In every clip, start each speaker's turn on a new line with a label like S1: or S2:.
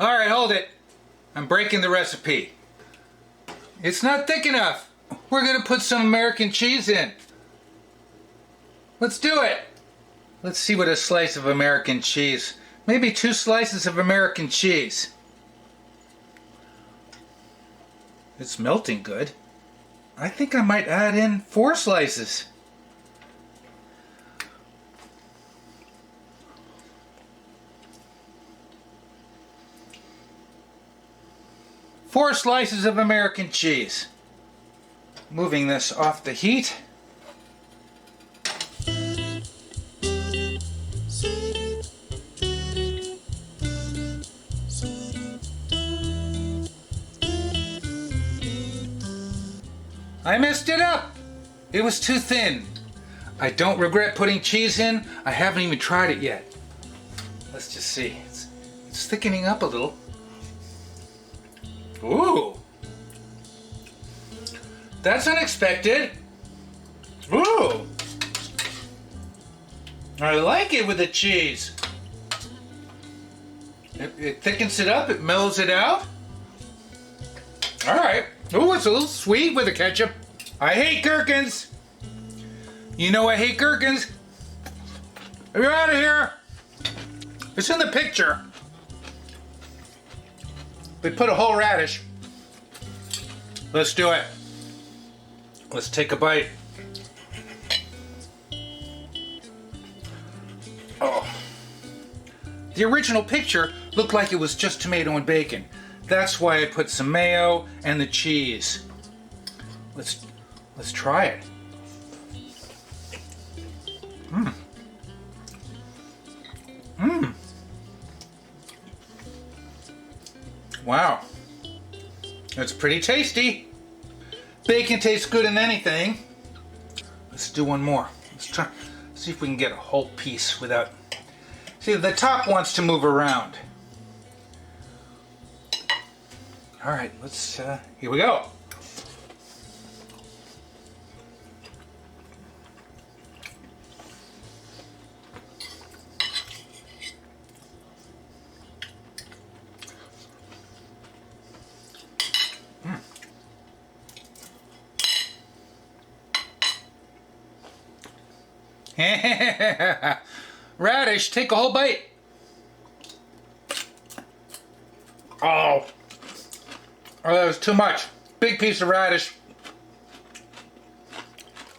S1: Alright, hold it. I'm breaking the recipe. It's not thick enough. We're gonna put some American cheese in. Let's do it. Let's see what a slice of American cheese. Maybe 2 slices of American cheese. It's melting good. I think I might add in 4 slices. Four slices of American cheese. Moving this off the heat. I messed it up! It was too thin. I don't regret putting cheese in. I haven't even tried it yet. Let's just see. It's thickening up a little. Ooh! That's unexpected. Ooh! I like it with the cheese. It thickens it up, it mellows it out. Alright. Ooh, it's a little sweet with the ketchup. I hate gherkins. You know I hate gherkins. You're out of here. It's in the picture. We put a whole radish. Let's do it. Let's take a bite. Oh. The original picture looked like it was just tomato and bacon. That's why I put some mayo and the cheese. Let's try it. Mmm. Mmm. Wow. That's pretty tasty. Bacon tastes good in anything. Let's do one more. Let's try, see if we can get a whole piece without... See, the top wants to move around. All right, let's, here we go. Radish, take a whole bite. Oh, that was too much. Big piece of radish.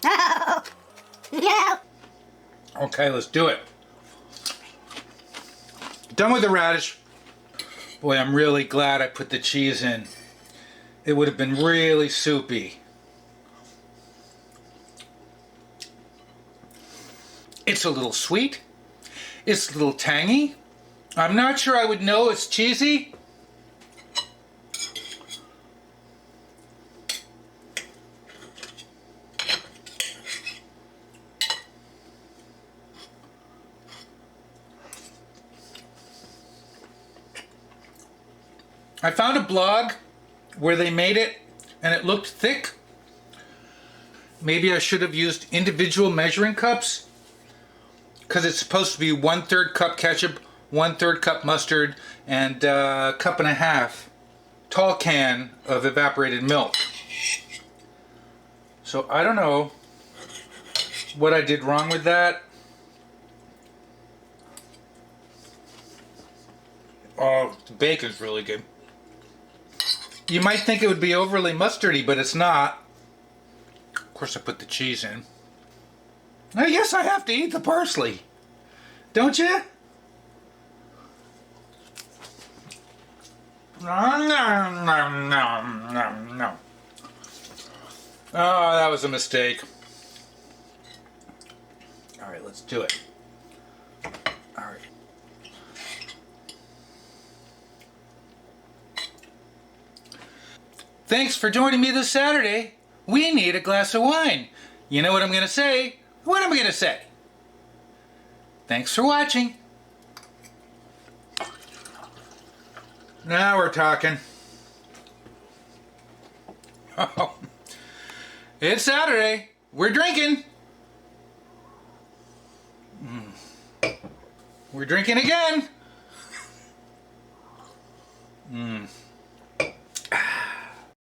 S2: No. No.
S1: Okay, let's do it. Done with the radish. Boy, I'm really glad I put the cheese in. It would have been really soupy. It's a little sweet. It's a little tangy. I'm not sure I would know it's cheesy. I found a blog where they made it and it looked thick. Maybe I should have used individual measuring cups, because it's supposed to be 1/3 cup ketchup, 1/3 cup mustard, and a cup and a half tall can of evaporated milk. So I don't know what I did wrong with that. Oh, the bacon's really good. You might think it would be overly mustardy, but it's not. Of course I put the cheese in. I guess I have to eat the parsley. Don't you? No, no, no, no, no. Oh, that was a mistake. Alright, let's do it. Alright. Thanks for joining me this Saturday. We need a glass of wine. You know what I'm going to say? What am I going to say? Thanks for watching. Now we're talking. Oh, it's Saturday. We're drinking. We're drinking again. Mmm.